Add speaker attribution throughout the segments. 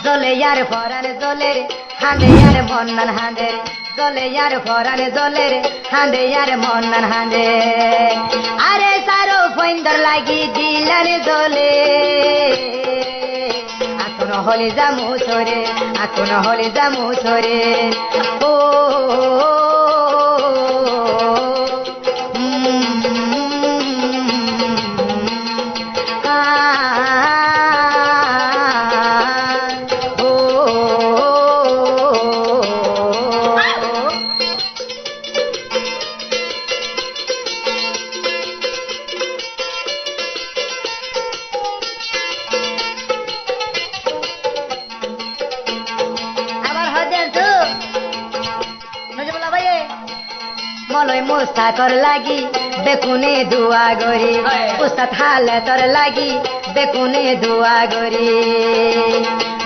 Speaker 1: জলে আর ফরানে জলের হাঁদে আর মন্নান হাঁদের জলে আর ফরানে জলের হাঁদে আর মন্নান হাঁদে আরে সারো ফইন্দর লাগি দিলারে জলে এখন হলে জামু সরে এখন হলে জামু সরে ও মলয় মোস্তাকর লাগি বেকুনে দুয়া গরি উস্তাদ হালে তোর লাগি বেকুনে দুয়া গরি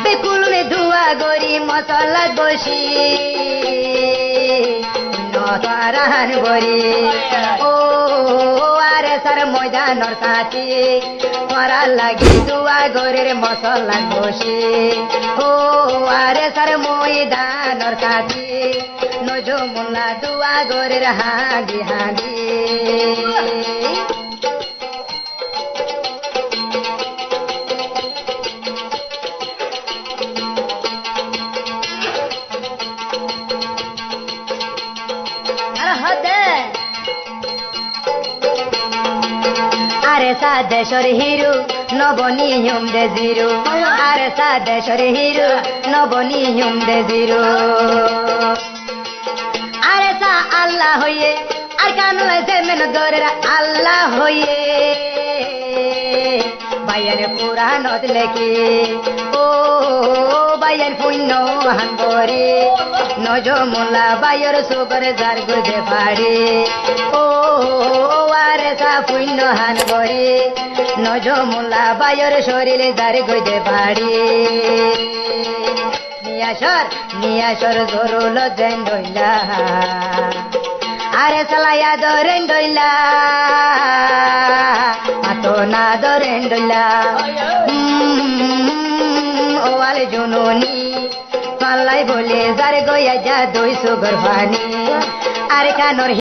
Speaker 1: বেকুনে দুয়া গরি মশলা বসি নতারান গরি ও আরে সার ময়দানর সাথী তোরা লাগি দুয়া গরির মশলা বসি ও আরে সার ময়দানর সাথী নজমুল্লা দুয়া গরের হাঁদি হাঁদি আরে সাদেশ্বর হিরু নবনিয়ম দে জিরু আরে সাদেশ্বর হিরু নবনিয়ম দে জিরু আরে সা আল্লাহ হইয়ে আর কানু এসে মেন দরের আল্লাহ হইয়ে বাইয়ের পুরাণত লেখি ও বাইয়ের পুণ্য হাঙ্গরে নজমুল্লা বাইয়ের সুগরে যার গুজে পাড়ি ও আরে সা পুণ্য হাঙ্গরে নজমুল্লা বাইয়ের শরীরে যার গুজে পাড়ি নিয়াসর জরুল জেন্ডইলা আরে সালায়া দরেন্ডইলা আতো না দরেন্ডইলা ও আলে জুনুনি পাল্লাই বলে যারে গইয়া যা দই সুগর পানি আরে কানর